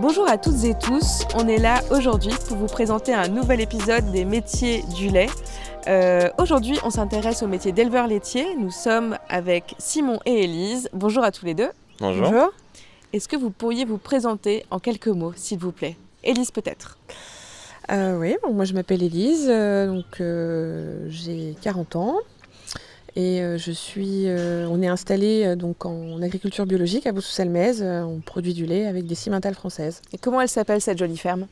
Bonjour à toutes et tous, on est là aujourd'hui pour vous présenter un nouvel épisode des métiers du lait. Aujourd'hui, on s'intéresse au métier d'éleveur laitier. Nous sommes avec Simon et Élise. Bonjour à tous les deux. Bonjour. Est-ce que vous pourriez vous présenter en quelques mots, s'il vous plaît? Élise peut-être. Oui, moi je m'appelle Élise, j'ai 40 ans et on est installé donc en agriculture biologique à Boussou-Salmez. On produit du lait avec des cimentales françaises. Et comment elle s'appelle cette jolie ferme?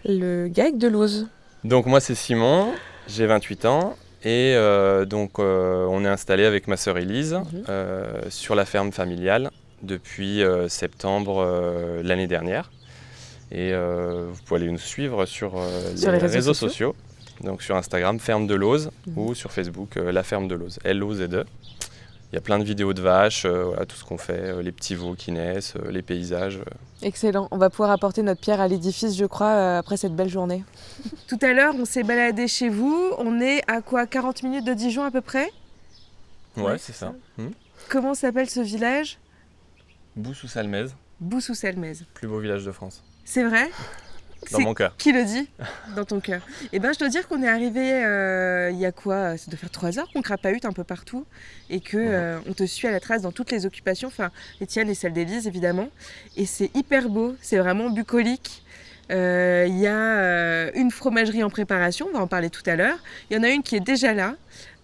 Le GAEC de Lose. Donc moi c'est Simon, j'ai 28 ans et on est installé avec ma sœur Élise sur la ferme familiale depuis septembre l'année dernière. Et vous pouvez aller nous suivre sur les réseaux sociaux. Donc sur Instagram, Ferme de Lose, ou sur Facebook, La Ferme de Lose, L-O-Z-E. Il y a plein de vidéos de vaches, tout ce qu'on fait, les petits veaux qui naissent, les paysages. Excellent, on va pouvoir apporter notre pierre à l'édifice, je crois, après cette belle journée. Tout à l'heure, on s'est baladé chez vous, on est à quoi, 40 minutes de Dijon à peu près? Ouais, c'est ça. Comment s'appelle ce village? Boussou-Salmez. Boussou-Salmez. Plus beau village de France. C'est vrai? Dans mon cœur. Qui le dit? Dans ton cœur. Eh bien, je dois dire qu'on est arrivé il y a quoi? Ça doit faire 3 heures qu'on crapahute un peu partout et qu'on te suit à la trace dans toutes les occupations, enfin les tiennes et celles d'Élise évidemment. Et c'est hyper beau, c'est vraiment bucolique. Il y a une fromagerie en préparation, on va en parler tout à l'heure. Il y en a une qui est déjà là.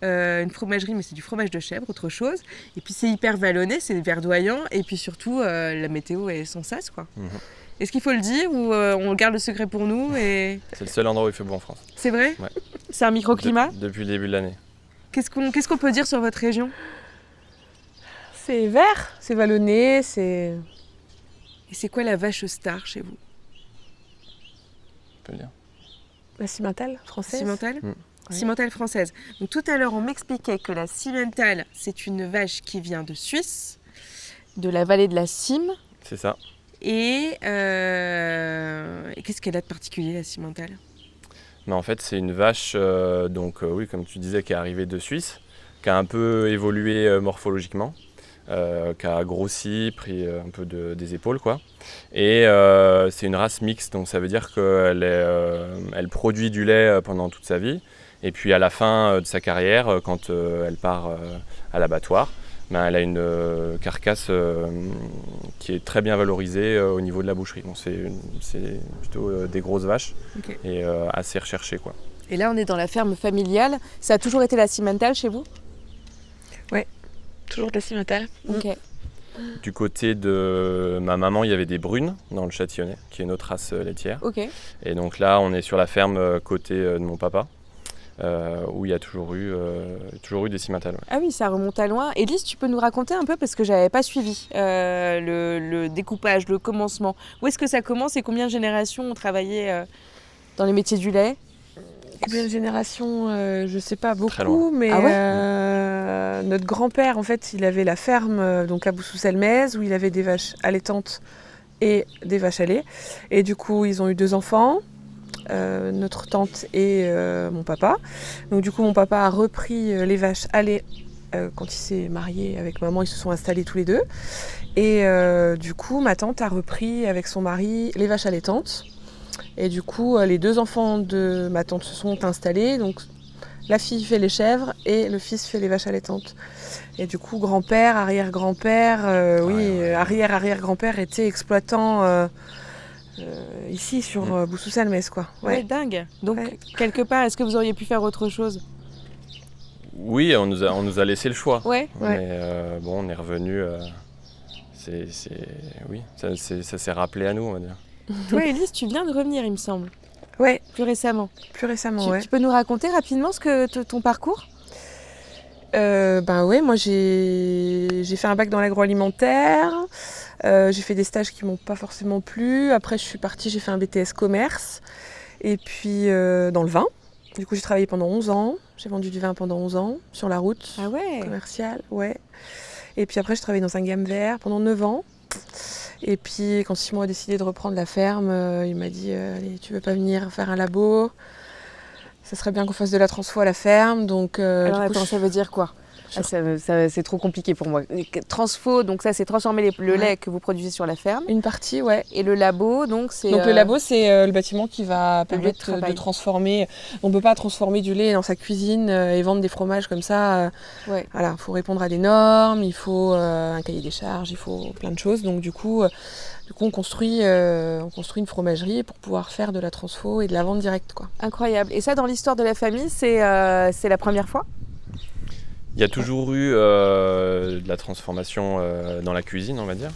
Une fromagerie, mais c'est du fromage de chèvre, autre chose. Et puis c'est hyper vallonné, c'est verdoyant. Et puis surtout, la météo est sans sas, quoi. Est-ce qu'il faut le dire ou on garde le secret pour nous C'est le seul endroit où il fait beau en France. C'est vrai? Ouais. C'est un microclimat? Depuis le début de l'année. Qu'est-ce qu'on peut dire sur votre région? C'est vert, c'est vallonné, Et c'est quoi la vache star chez vous? On peut le dire. La cimentale française. Cimentale? Oui. Cimentale française. Donc, tout à l'heure, on m'expliquait que la cimentale, c'est une vache qui vient de Suisse, de la vallée de la Cime. C'est ça. Et qu'est-ce qu'elle a de particulier, la cimentale? Mais en fait, c'est une vache, oui, comme tu disais, qui est arrivée de Suisse, qui a un peu évolué morphologiquement, qui a grossi, pris un peu des épaules, quoi. Et c'est une race mixte, donc ça veut dire qu'elle produit du lait pendant toute sa vie. Et puis à la fin de sa carrière, quand elle part à l'abattoir, elle a une carcasse qui est très bien valorisée au niveau de la boucherie. Bon, c'est plutôt des grosses vaches et assez recherchées, quoi. Et là, on est dans la ferme familiale. Ça a toujours été la cimentale chez vous? Oui, toujours de la cimentale. Ok. Du côté de ma maman, il y avait des brunes dans le Châtillonnais, qui est une autre race laitière. Ok. Et donc là, on est sur la ferme côté de mon papa. Où il y a toujours eu des cimentales. Ouais. Ah oui, ça remonte à loin. Élise, tu peux nous raconter un peu, parce que j'avais pas suivi le découpage, le commencement. Où est-ce que ça commence et combien de générations ont travaillé dans les métiers du lait? Combien de générations, je sais pas beaucoup, mais notre grand-père, en fait, il avait la ferme donc à Boussou-Salmez, où il avait des vaches allaitantes et des vaches à lait. Et du coup, ils ont eu 2 enfants. Notre tante et mon papa. Donc du coup mon papa a repris les vaches à lait quand il s'est marié avec maman, ils se sont installés tous les deux. Et du coup ma tante a repris avec son mari les vaches allaitantes. Et du coup les 2 enfants de ma tante se sont installés. Donc la fille fait les chèvres et le fils fait les vaches allaitantes. Et du coup grand-père, arrière-grand-père, arrière-arrière-grand-père était exploitant ici sur Boussou-Salmez, quoi. Ouais, dingue. Donc quelque part, est-ce que vous auriez pu faire autre chose? Oui, on nous a laissé le choix. Ouais. Mais on est revenu. Ça s'est rappelé à nous, on va dire. Toi, Élise, tu viens de revenir, il me semble. Ouais. Plus récemment. Tu peux nous raconter rapidement ton parcours? Moi j'ai fait un bac dans l'agroalimentaire. J'ai fait des stages qui m'ont pas forcément plu. Après, je suis partie, j'ai fait un BTS commerce. Et puis, dans le vin. Du coup, j'ai travaillé pendant 11 ans. J'ai vendu du vin pendant 11 ans, sur la route. Ah ouais. Commerciale, ouais. Et puis après, je travaillé dans un gamme vert pendant 9 ans. Et puis, quand Simon a décidé de reprendre la ferme, il m'a dit « Allez, tu veux pas venir faire un labo ? Ça serait bien qu'on fasse de la transfo à la ferme. » Donc, alors attends, ça veut dire quoi? C'est trop compliqué pour moi. Transfo, donc ça c'est transformer le lait que vous produisez sur la ferme. Une partie, ouais. Et le labo, donc c'est... Donc le labo, c'est le bâtiment qui va permettre de transformer. On ne peut pas transformer du lait dans sa cuisine et vendre des fromages comme ça. Voilà, il faut répondre à des normes, il faut un cahier des charges, il faut plein de choses. Donc du coup on construit une fromagerie pour pouvoir faire de la transfo et de la vente directe, quoi. Incroyable. Et ça, dans l'histoire de la famille, c'est la première fois ? Il y a toujours eu de la transformation dans la cuisine, on va dire,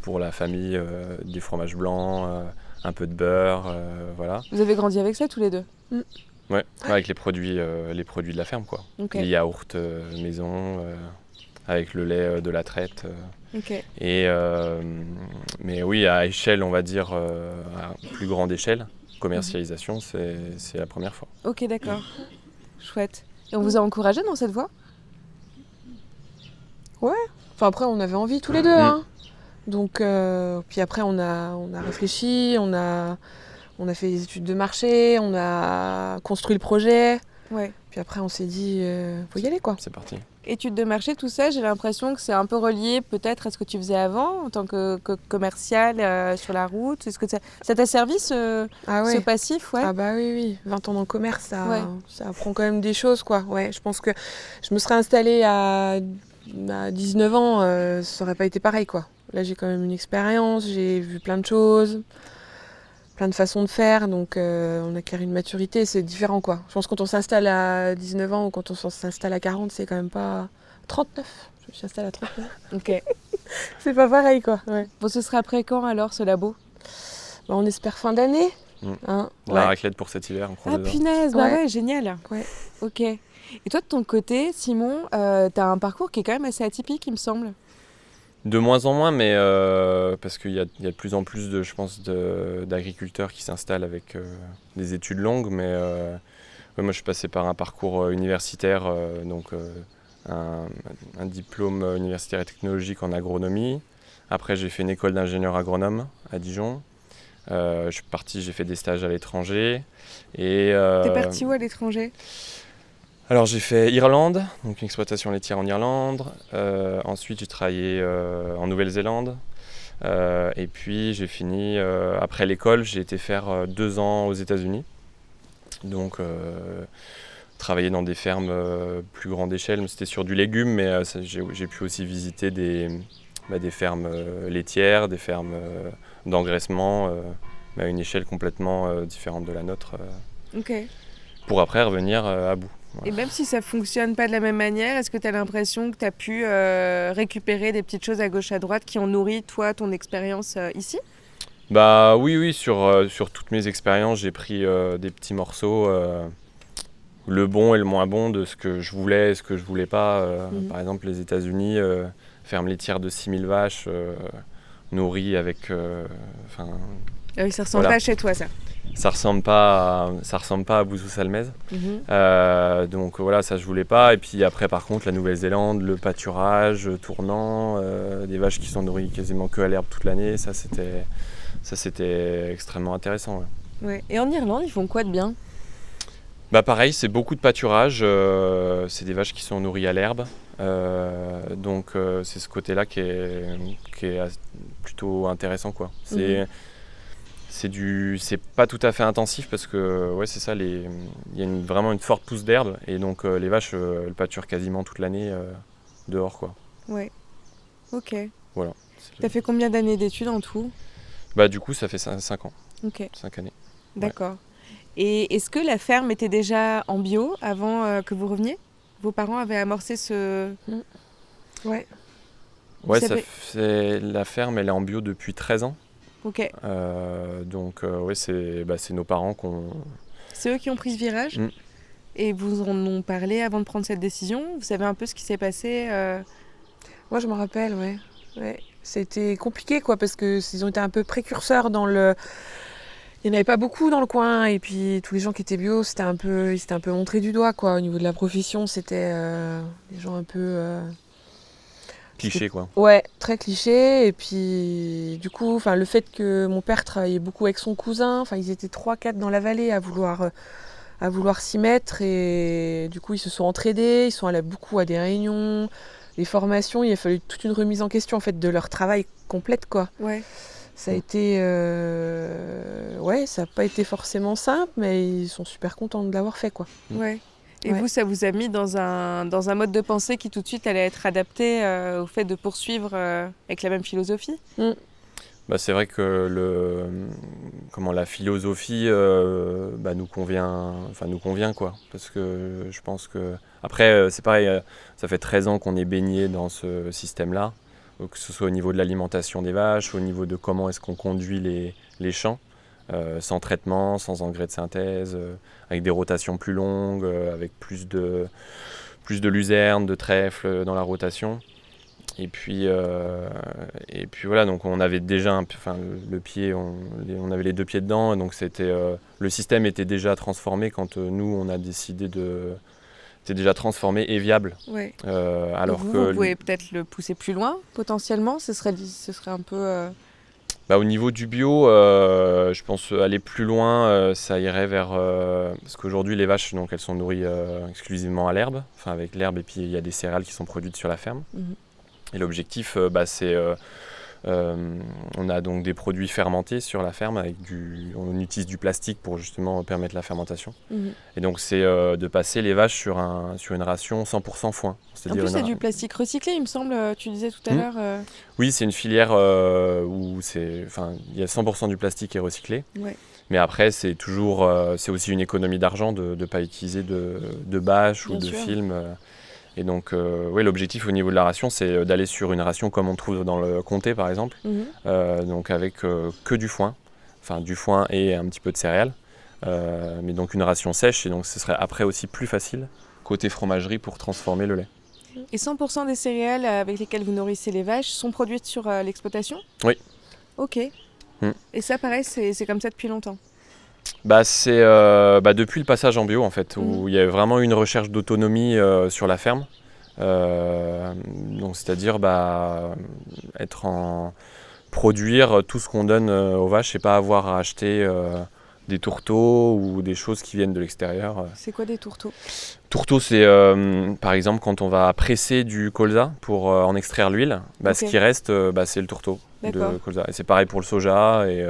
pour la famille, des fromages blancs, un peu de beurre, voilà. Vous avez grandi avec ça tous les deux ? Ouais, avec les produits de la ferme, quoi. Les yaourts maison, avec le lait de la traite. Mais oui, à échelle, on va dire, à plus grande échelle, commercialisation, c'est la première fois. Ok, d'accord. Chouette. Et on vous a encouragé dans cette voie ? Ouais. Enfin, après, on avait envie tous les deux, hein. Donc, puis après, on a réfléchi, on a fait des études de marché, on a construit le projet. Ouais. Puis après, on s'est dit, faut y aller, quoi. C'est parti. Études de marché, tout ça, j'ai l'impression que c'est un peu relié peut-être à ce que tu faisais avant en tant que commercial sur la route. Est-ce que ça t'a servi ce passif ? Ah bah oui. 20 ans dans le commerce, ça apprend quand même des choses, quoi. Ouais, je pense que je me serais installée à 19 ans, ça aurait pas été pareil, quoi. Là, j'ai quand même une expérience, j'ai vu plein de choses, plein de façons de faire, donc on acquiert une maturité, c'est différent, quoi. Je pense que quand on s'installe à 19 ans ou quand on s'installe à 40, c'est quand même pas... 39, je me suis installée à 39. Ok. C'est pas pareil, quoi. Ouais. Bon, ce sera après quand alors, ce labo ? Bah, on espère fin d'année. La raclette pour cet hiver, on croise dedans. Punaise, bah ouais, génial. Ouais. Ok. Et toi, de ton côté, Simon, t'as un parcours qui est quand même assez atypique, il me semble. De moins en moins, mais parce qu'il y a de plus en plus, je pense, d'agriculteurs qui s'installent avec des études longues. Mais moi, je suis passé par un parcours universitaire, donc un diplôme universitaire et technologique en agronomie. Après, j'ai fait une école d'ingénieur agronome à Dijon. Je suis parti, j'ai fait des stages à l'étranger. T'es parti où à l'étranger ? Alors j'ai fait Irlande, donc une exploitation laitière en Irlande. Ensuite j'ai travaillé en Nouvelle-Zélande. Et puis j'ai fini, après l'école, j'ai été faire 2 ans aux États-Unis. Donc travailler dans des fermes plus grande échelle, c'était sur du légume, mais j'ai pu aussi visiter des fermes laitières, des fermes d'engraissement, à une échelle complètement différente de la nôtre. Pour après revenir à bout. Voilà. Et même si ça ne fonctionne pas de la même manière, est-ce que tu as l'impression que tu as pu récupérer des petites choses à gauche à droite qui ont nourri toi ton expérience ici ? Bah oui, sur toutes mes expériences, j'ai pris des petits morceaux, le bon et le moins bon de ce que je voulais et ce que je voulais pas. Par exemple, les États-Unis, ferme laitière de 6000 vaches, nourries avec... ça ressemble pas chez toi, ça. Ça ressemble pas à Bouzou-Salmez. Donc voilà, ça je voulais pas. Et puis après, par contre, la Nouvelle-Zélande, le pâturage tournant, des vaches qui sont nourries quasiment que à l'herbe toute l'année, ça c'était extrêmement intéressant. Ouais. Et en Irlande, ils font quoi de bien ? Bah pareil, c'est beaucoup de pâturage. C'est des vaches qui sont nourries à l'herbe. Donc c'est ce côté-là qui est plutôt intéressant, quoi. C'est pas tout à fait intensif parce que c'est ça, il y a vraiment une forte pousse d'herbe et donc les vaches elles pâturent quasiment toute l'année dehors, quoi. Ouais. Ok. Voilà. T'as fait combien d'années d'études en tout ? Bah du coup ça fait 5 ans. Ok. 5 années. D'accord. Et est-ce que la ferme était déjà en bio avant que vous reveniez ? Vos parents avaient amorcé ce... Ouais. Ouais, la ferme elle est en bio depuis 13 ans. Ok. Donc c'est nos parents C'est eux qui ont pris ce virage. Et vous en ont parlé avant de prendre cette décision ? Vous savez un peu ce qui s'est passé Moi je me rappelle, ouais. C'était compliqué, quoi, parce qu'ils ont été un peu précurseurs dans le... Il n'y en avait pas beaucoup dans le coin, et puis tous les gens qui étaient bio, ils étaient un peu montrés du doigt, quoi. Au niveau de la profession, c'était des gens un peu... cliché, quoi. Ouais, très cliché. Et puis, du coup, le fait que mon père travaillait beaucoup avec son cousin, ils étaient 3-4 dans la vallée à vouloir à vouloir s'y mettre et du coup ils se sont entraidés, ils sont allés beaucoup à des réunions, des formations, il a fallu toute une remise en question en fait de leur travail complète quoi. Ouais. Ça a été ça n'a pas été forcément simple, mais ils sont super contents de l'avoir fait quoi. Ouais. Et vous, ça vous a mis dans un mode de pensée qui tout de suite allait être adapté au fait de poursuivre avec la même philosophie? C'est vrai que la philosophie nous convient quoi. Parce que je pense que après c'est pareil, ça fait 13 ans qu'on est baigné dans ce système-là, que ce soit au niveau de l'alimentation des vaches, au niveau de comment est-ce qu'on conduit les champs. Sans traitement, sans engrais de synthèse, avec des rotations plus longues, avec plus de luzerne, de trèfle dans la rotation. Et puis voilà, donc on avait déjà le pied, on avait les 2 pieds dedans, donc le système était déjà transformé quand nous on a décidé c'était déjà transformé et viable. Ouais. Alors vous pouvez peut-être le pousser plus loin potentiellement, ce serait un peu. Au niveau du bio, je pense aller plus loin, ça irait vers... parce qu'aujourd'hui, les vaches, donc, elles sont nourries exclusivement à l'herbe, avec l'herbe, et puis il y a des céréales qui sont produites sur la ferme. Et l'objectif, c'est... on a donc des produits fermentés sur la ferme, on utilise du plastique pour justement permettre la fermentation. Et donc c'est de passer les vaches sur une ration 100% foin. En plus c'est du plastique recyclé, il me semble, tu disais tout à l'heure. Oui, c'est une filière où il y a 100% du plastique qui est recyclé. Ouais. Mais après c'est aussi une économie d'argent de ne pas utiliser de bâches ou de film. Et donc, l'objectif au niveau de la ration, c'est d'aller sur une ration comme on trouve dans le comté, par exemple, donc avec que du foin et un petit peu de céréales, mais donc une ration sèche, et donc ce serait après aussi plus facile, côté fromagerie, pour transformer le lait. Et 100% des céréales avec lesquelles vous nourrissez les vaches sont produites sur l'exploitation ? Oui. Ok. Et ça, pareil, c'est comme ça depuis longtemps ? C'est depuis le passage en bio en fait, où il y a vraiment une recherche d'autonomie sur la ferme. Donc c'est-à-dire produire tout ce qu'on donne aux vaches et pas avoir à acheter des tourteaux ou des choses qui viennent de l'extérieur. C'est quoi des tourteaux ? Tourteaux, c'est par exemple quand on va presser du colza pour en extraire l'huile, ce qui reste c'est le tourteau de colza. Et c'est pareil pour le soja et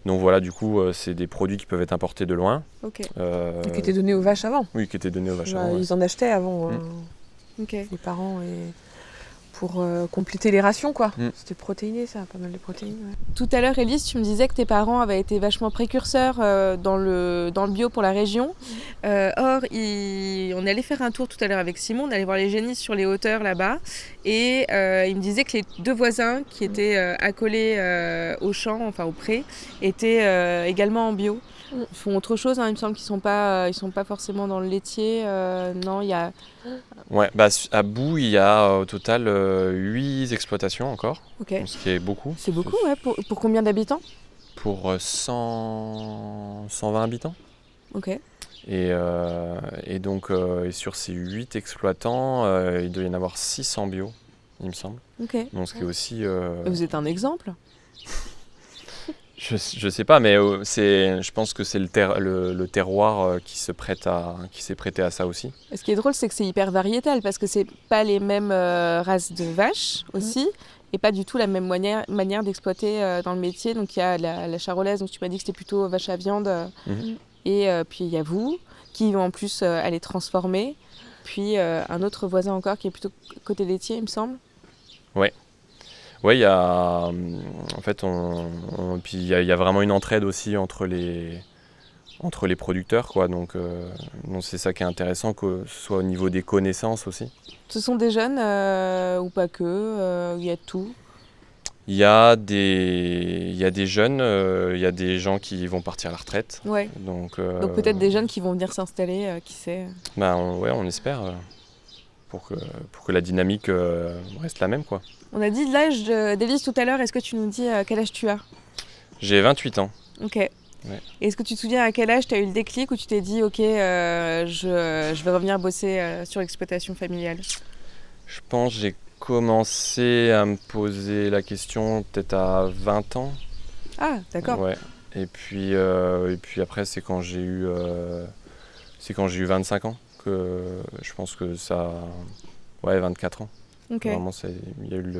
donc voilà, du coup, c'est des produits qui peuvent être importés de loin. Qui étaient donnés aux vaches avant. Oui, qui étaient donnés aux vaches avant. Ils en achetaient avant, les parents, pour compléter les rations, quoi. C'était protéiné, ça, pas mal de protéines. Ouais. Tout à l'heure, Élise, tu me disais que tes parents avaient été vachement précurseurs dans le bio pour la région. On est allé faire un tour tout à l'heure avec Simon, on allait voir les génisses sur les hauteurs là-bas. Et il me disait que les 2 voisins qui étaient accolés au champ, au pré, étaient également en bio. Ils font autre chose, il me semble qu'ils sont pas forcément dans le laitier. Non, il y a... Ouais, à Boue, il y a au total 8 exploitations encore, ce qui est beaucoup. C'est beaucoup, ouais. Pour combien d'habitants ? Pour 120 habitants. Ok. Et donc, sur ces 8 exploitants, il doit y en avoir 6 en bio, il me semble. Ok. Donc, ce qui est aussi... Vous êtes un exemple ? Je sais pas, mais je pense que c'est le terroir qui s'est prêté à ça aussi. Et ce qui est drôle, c'est que c'est hyper variétal, parce que c'est pas les mêmes races de vaches aussi, et pas du tout la même manière d'exploiter dans le métier. Donc il y a la charolaise, donc tu m'as dit que c'était plutôt vache à viande, et puis il y a vous, qui vont en plus aller transformer, puis un autre voisin encore qui est plutôt côté laitier, il me semble. Ouais. Oui, il y a en fait puis il y a vraiment une entraide aussi entre les producteurs, quoi. Donc c'est ça qui est intéressant, que ce soit au niveau des connaissances aussi. Ce sont des jeunes ou pas que, il y a de tout. Il y a des jeunes, il y a des gens qui vont partir à la retraite. Ouais. Donc peut-être des jeunes qui vont venir s'installer, qui sait. On espère pour que la dynamique reste la même, quoi. On a dit l'âge d'Élise tout à l'heure, est-ce que tu nous dis quel âge tu as ? J'ai 28 ans. Ok. Ouais. Et est-ce que tu te souviens à quel âge tu as eu le déclic où tu t'es dit je vais revenir bosser sur l'exploitation familiale ? Je pense que j'ai commencé à me poser la question peut-être à 20 ans. Ah, d'accord. Ouais. Et puis après, c'est quand j'ai eu c'est quand j'ai eu 25 ans que je pense que ça... Ouais, 24 ans. Okay. Vraiment, il y a eu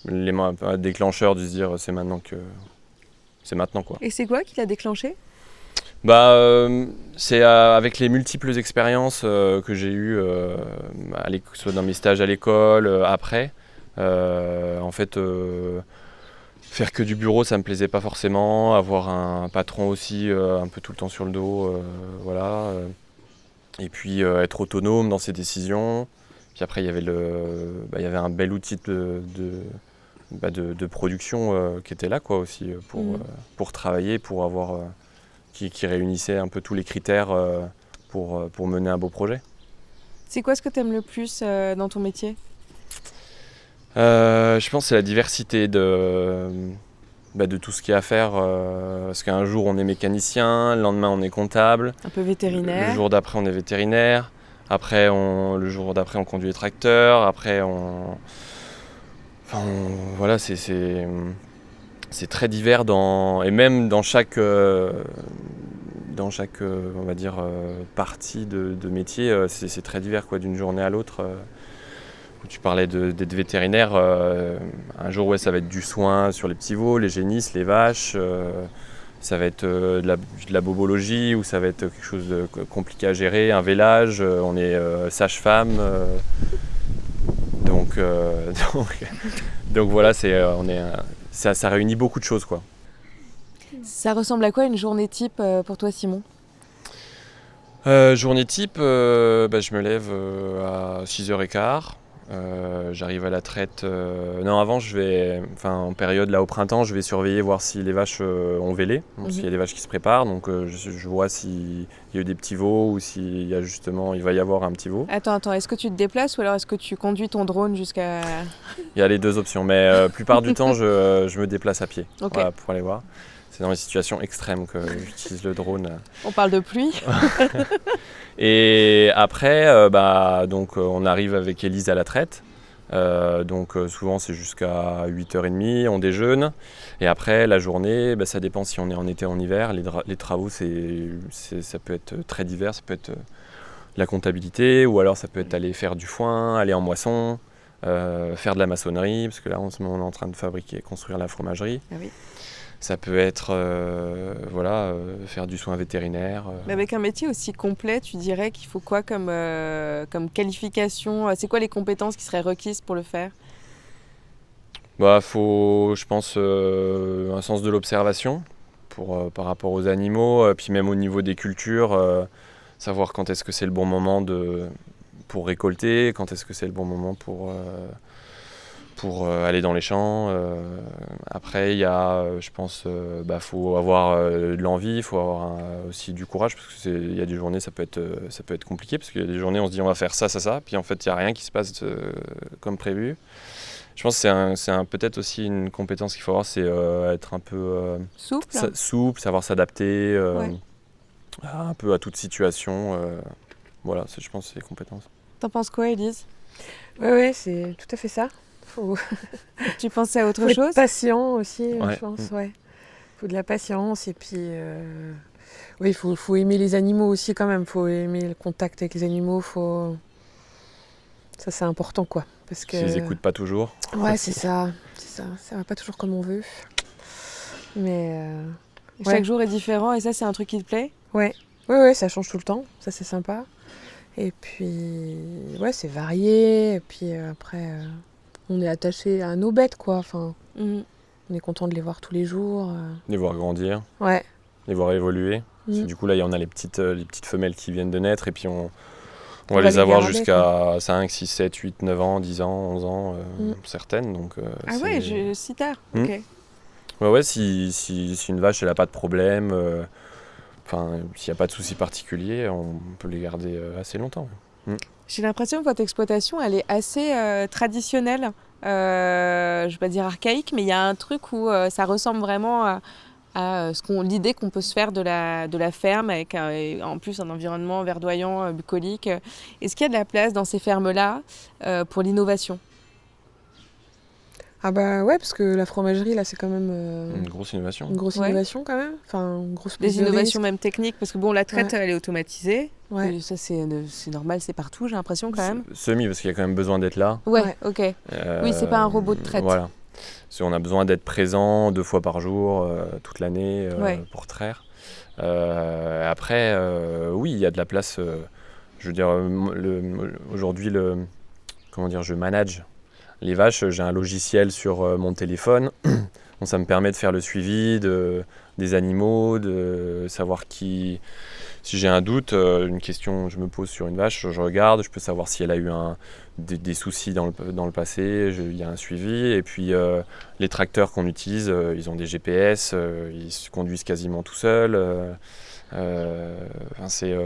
l'élément déclencheur de se dire c'est maintenant quoi. Et c'est quoi qui l'a déclenché ? C'est avec les multiples expériences que j'ai eues, soit dans mes stages à l'école, après. En fait, faire que du bureau, ça me plaisait pas forcément. Avoir un patron aussi un peu tout le temps sur le dos, voilà. Et puis être autonome dans ses décisions. Puis après, il y avait un bel outil de production qui était là quoi, aussi pour travailler, pour avoir... Qui réunissait un peu tous les critères pour mener un beau projet. C'est quoi ce que tu aimes le plus dans ton métier ? Je pense que c'est la diversité de tout ce qu'il y a à faire. Parce qu'un jour on est mécanicien, le lendemain on est comptable. Un peu vétérinaire. Le jour d'après on est vétérinaire. Après le jour d'après on conduit les tracteurs. Après voilà, c'est très divers et même dans chaque on va dire partie de métier, c'est très divers quoi, d'une journée à l'autre. Tu parlais d'être vétérinaire, un jour ça va être du soin sur les petits veaux, les génisses, les vaches, ça va être de la bobologie ou ça va être quelque chose de compliqué à gérer, un vélage, on est sage-femme, donc voilà, ça réunit beaucoup de choses quoi. Ça ressemble à quoi une journée type pour toi, Simon ? Journée type, je me lève à 6h15. J'arrive à la traite. Non, avant, en période là au printemps, je vais surveiller, voir si les vaches ont vélé, s'il y a des vaches qui se préparent. Donc je vois s'il y a eu des petits veaux ou s'il y a il va y avoir un petit veau. Attends, est-ce que tu te déplaces ou alors est-ce que tu conduis ton drone jusqu'à... Il y a les deux options, mais la plupart du temps, je me déplace à pied voilà, pour aller voir. C'est dans les situations extrêmes que j'utilise le drone. On parle de pluie. Et après, on arrive avec Élise à la traite. Souvent c'est jusqu'à 8h30, on déjeune. Et après, la journée, ça dépend si on est en été ou en hiver. Les travaux, ça peut être très divers. Ça peut être la comptabilité ou alors ça peut être aller faire du foin, aller en moisson, faire de la maçonnerie. Parce que là, en ce moment, on est en train de construire la fromagerie. Ah oui. Ça peut être faire du soin vétérinaire. Mais avec un métier aussi complet, tu dirais qu'il faut quoi comme qualification ? C'est quoi les compétences qui seraient requises pour le faire ? Faut, je pense, un sens de l'observation par rapport aux animaux, puis même au niveau des cultures, savoir quand est-ce que c'est le bon moment pour récolter, quand est-ce que c'est le bon moment pour aller dans les champs. Après, il y a, je pense, faut avoir de l'envie, il faut avoir aussi du courage, parce qu'il y a des journées, ça peut être compliqué, parce qu'il y a des journées, on se dit on va faire ça, puis en fait, il n'y a rien qui se passe comme prévu. Je pense que c'est peut-être aussi une compétence qu'il faut avoir, c'est être un peu souple, savoir s'adapter un peu à toute situation. Voilà, je pense que c'est les compétences. T'en penses quoi, Élise ? Oui, c'est tout à fait ça. Tu pensais à autre chose ? Faut être patient aussi, je pense. Ouais. Faut de la patience et puis il faut aimer les animaux aussi quand même. Faut aimer le contact avec les animaux. Ça c'est important quoi. Parce que... S'ils n'écoutent pas toujours. Ouais, c'est ça. Ça va pas toujours comme on veut. Mais chaque jour est différent et ça c'est un truc qui te plaît ? Ouais, ça change tout le temps. Ça c'est sympa. Et puis c'est varié. Et puis après. On est attaché à nos bêtes, quoi. Enfin, on est content de les voir tous les jours. Les voir grandir. Ouais. Les voir évoluer. Parce que du coup, là, il y en a les petites femelles qui viennent de naître. Et puis, on va les avoir jusqu'à 5, 6, 7, 8, 9 ans, 10 ans, 11 ans, certaines. Donc, si tard. Ok. Ouais, si une vache, elle n'a pas de problème, s'il n'y a pas de souci particulier, on peut les garder assez longtemps. J'ai l'impression que votre exploitation, elle est assez traditionnelle. Je ne vais pas dire archaïque, mais il y a un truc où ça ressemble vraiment à l'idée qu'on peut se faire de la ferme, avec en plus un environnement verdoyant, bucolique. Est-ce qu'il y a de la place dans ces fermes-là pour l'innovation ? Ah bah ouais, parce que la fromagerie, là, c'est quand même Une grosse innovation. une grosse innovation quand même. Enfin, une grosse prise Des de innovations risque. même techniques, parce que bon, la traite, Ouais. elle est automatisée. Ouais. Et ça, c'est normal, c'est partout, j'ai l'impression quand même. Semi, parce qu'il y a quand même besoin d'être là. Ouais, ok. Oui, c'est pas un robot de traite. Voilà. Parce qu'on a besoin d'être présent 2 fois par jour, toute l'année, pour traire. Après, oui, il y a de la place. Je veux dire, aujourd'hui, je manage les vaches. J'ai un logiciel sur mon téléphone. Donc ça me permet de faire le suivi des animaux, de savoir qui. Si j'ai un doute, une question que je me pose sur une vache, je regarde, je peux savoir si elle a eu des soucis dans le passé, il y a un suivi. Et puis les tracteurs qu'on utilise, ils ont des GPS, ils se conduisent quasiment tout seuls. C'est,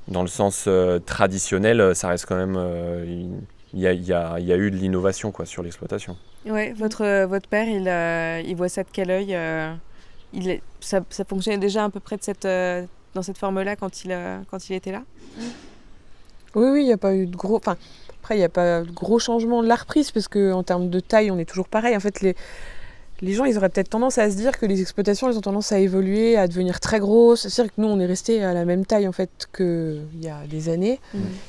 dans le sens traditionnel, ça reste quand même... il y a eu de l'innovation sur l'exploitation. Ouais, votre père, il voit ça de quel œil ça fonctionnait déjà à peu près dans cette forme-là quand il était là? Oui, il n'y a pas eu de gros... Enfin, après, il n'y a pas de gros changements de la reprise, parce qu'en termes de taille, on est toujours pareil. En fait, les gens, ils auraient peut-être tendance à se dire que les exploitations, elles ont tendance à évoluer, à devenir très grosses. C'est-à-dire que nous, on est resté à la même taille, en fait, qu'il y a des années.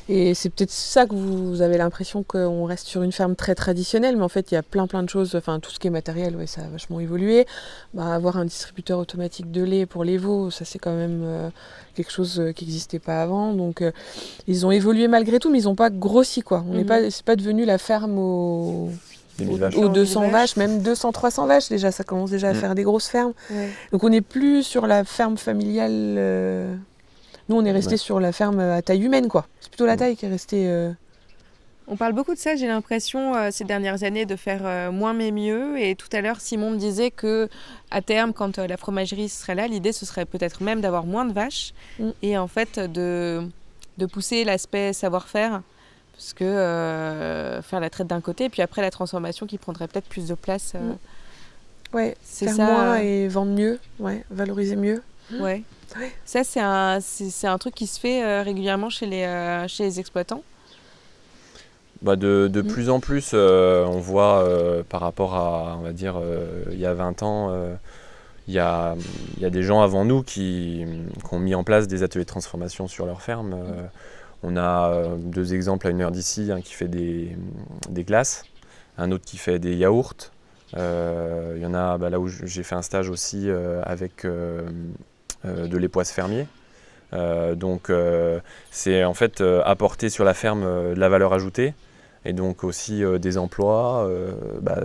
Et c'est peut-être ça que vous avez l'impression qu'on reste sur une ferme très traditionnelle. Mais en fait, il y a plein de choses. Enfin, tout ce qui est matériel, ouais, ça a vachement évolué. Avoir un distributeur automatique de lait pour les veaux, ça, c'est quand même quelque chose qui n'existait pas avant. Donc, ils ont évolué malgré tout, mais ils n'ont pas grossi, quoi. C'est pas devenu la ferme aux 200 vaches, même 200, 300 vaches déjà, ça commence déjà à faire des grosses fermes. Ouais. Donc on n'est plus sur la ferme familiale. Nous, on est resté sur la ferme à taille humaine, quoi. C'est plutôt la taille qui est restée. On parle beaucoup de ça, j'ai l'impression, ces dernières années, de faire moins mais mieux. Et tout à l'heure, Simon me disait que à terme, quand la fromagerie serait là, l'idée, ce serait peut-être même d'avoir moins de vaches et en fait de pousser l'aspect savoir-faire. Parce que faire la traite d'un côté, et puis après la transformation qui prendrait peut-être plus de place. Ouais, c'est faire ça, moins et vendre mieux, valoriser mieux. Ouais. Ça, c'est un truc qui se fait régulièrement chez les exploitants. De plus en plus, on voit par rapport à, on va dire, il y a 20 ans, il y a des gens avant nous qui ont mis en place des ateliers de transformation sur leur ferme. On a 2 exemples à 1 heure d'ici, un qui fait des glaces, un autre qui fait des yaourts. Il y en a là où j'ai fait un stage aussi avec de l'époisse fermier. Donc c'est en fait apporter sur la ferme de la valeur ajoutée et donc aussi des emplois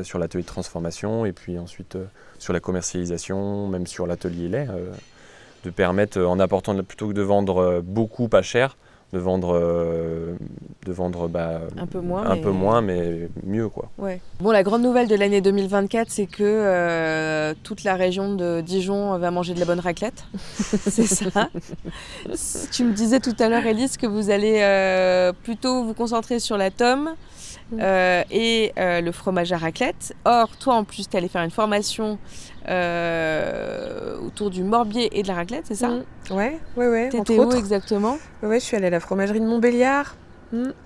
sur l'atelier de transformation et puis ensuite sur la commercialisation, même sur l'atelier lait, de permettre en apportant plutôt que de vendre beaucoup pas cher, de vendre un peu moins mais mieux, quoi. Ouais. Bon, la grande nouvelle de l'année 2024, c'est que toute la région de Dijon va manger de la bonne raclette. C'est ça. Tu me disais tout à l'heure, Élise, que vous allez plutôt vous concentrer sur la tome et le fromage à raclette. Or, toi en plus, tu allais faire une formation autour du morbier et de la raclette, c'est ça? Ouais. T'étais où exactement? Ouais, je suis allée à la fromagerie de Montbéliard.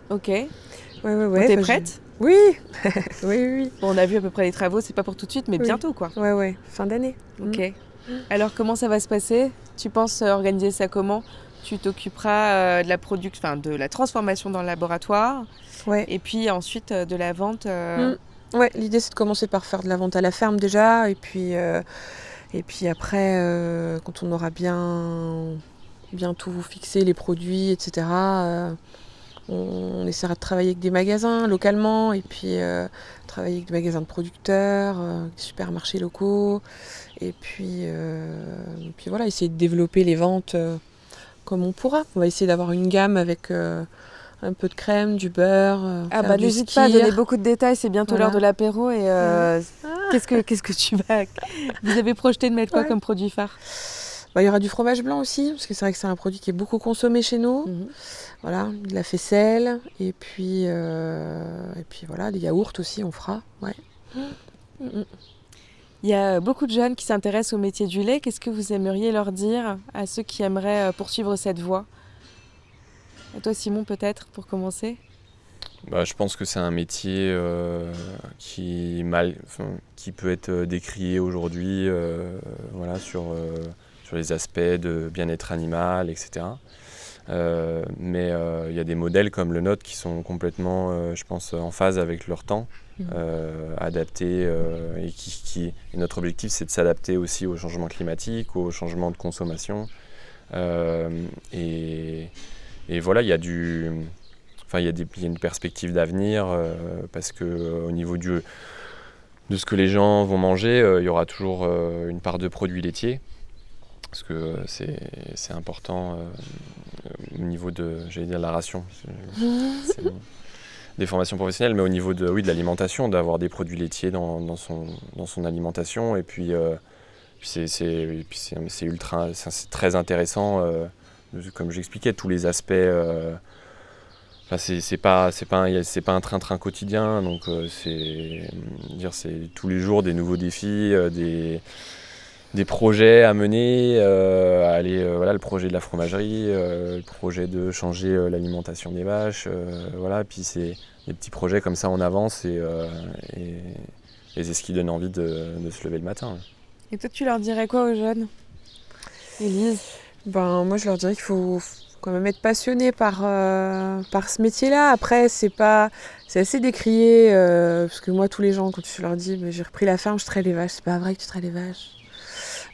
Ok. Ouais. T'es prête? Oui. Oui. Bon, on a vu à peu près les travaux, c'est pas pour tout de suite, mais bientôt, quoi. Ouais, fin d'année. Ok. Alors, comment ça va se passer? Tu penses organiser ça comment? Tu t'occuperas de la transformation dans le laboratoire, et puis ensuite de la vente. Ouais, l'idée c'est de commencer par faire de la vente à la ferme déjà, et puis après, quand on aura bien tout fixé, les produits, etc., on essaiera de travailler avec des magasins localement, et puis travailler avec des magasins de producteurs, des supermarchés locaux, et puis voilà, essayer de développer les ventes comme on pourra. On va essayer d'avoir une gamme avec un peu de crème, du beurre. N'hésite pas à donner beaucoup de détails, c'est bientôt l'heure de l'apéro. Et qu'est-ce que tu vas... Vous avez projeté de mettre quoi comme produit phare? Il y aura du fromage blanc aussi, parce que c'est vrai que c'est un produit qui est beaucoup consommé chez nous. Voilà, de la faisselle, et puis voilà, des yaourts aussi, on fera. Ouais. Il y a beaucoup de jeunes qui s'intéressent au métier du lait. Qu'est-ce que vous aimeriez leur dire à ceux qui aimeraient poursuivre cette voie? À toi, Simon, peut-être, pour commencer? Je pense que c'est un métier qui peut être décrié aujourd'hui sur les aspects de bien-être animal, etc. Mais il y a des modèles comme le nôtre qui sont complètement, je pense, en phase avec leur temps, adaptés. Et notre objectif, c'est de s'adapter aussi au changement climatique, au changement de consommation. Et voilà, il y a une perspective d'avenir parce qu'au niveau de ce que les gens vont manger, il y aura toujours une part de produits laitiers. Parce que c'est important au niveau de la ration. C'est des formations professionnelles, mais au niveau de l'alimentation, d'avoir des produits laitiers dans son alimentation. Et puis, c'est très intéressant, comme j'expliquais, tous les aspects. C'est pas un train-train quotidien, donc c'est tous les jours des nouveaux défis, des projets à mener, le projet de la fromagerie, le projet de changer l'alimentation des vaches, puis c'est des petits projets comme ça on avance et c'est ce qui donne envie de se lever le matin. Et toi tu leur dirais quoi aux jeunes, Élise? Moi je leur dirais qu'il faut quand même être passionné par ce métier-là. Après c'est assez décrié, parce que moi tous les gens quand tu leur dis j'ai repris la ferme, je traite les vaches, c'est pas vrai que tu traites les vaches.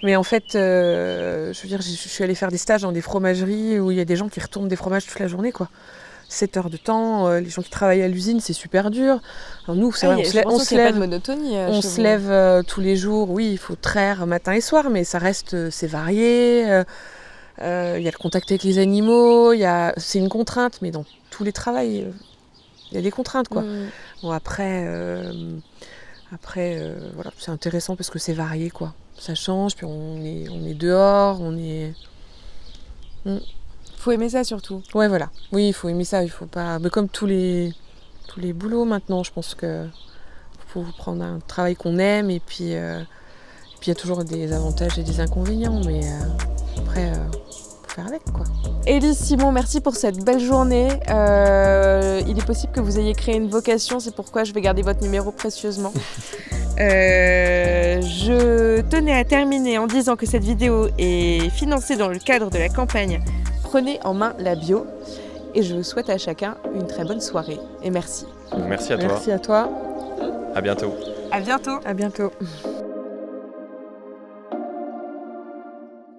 Mais en fait, je suis allée faire des stages dans des fromageries où il y a des gens qui retournent des fromages toute la journée, quoi. 7 heures de temps, les gens qui travaillent à l'usine, c'est super dur. Alors nous, c'est vrai, on se lève, pas de monotonie. On se lève tous les jours, oui, il faut traire matin et soir, mais ça reste, c'est varié. Il y a le contact avec les animaux, c'est une contrainte, mais dans tous les travails, il y a des contraintes, quoi. Bon, après, c'est intéressant parce que c'est varié, quoi. Ça change, puis on est dehors, Faut aimer ça surtout. Ouais, voilà. Oui, il faut aimer ça, il faut pas... Mais comme tous les boulots maintenant, je pense que faut prendre un travail qu'on aime, et puis il y a toujours des avantages et des inconvénients, mais après, faut faire avec, quoi. Élise, Simon, merci pour cette belle journée. Il est possible que vous ayez créé une vocation, c'est pourquoi je vais garder votre numéro précieusement. Je tenais à terminer en disant que cette vidéo est financée dans le cadre de la campagne Prenez en main la bio. Et je souhaite à chacun une très bonne soirée. Et merci. Merci à toi. Merci à toi. À bientôt. À bientôt. À bientôt.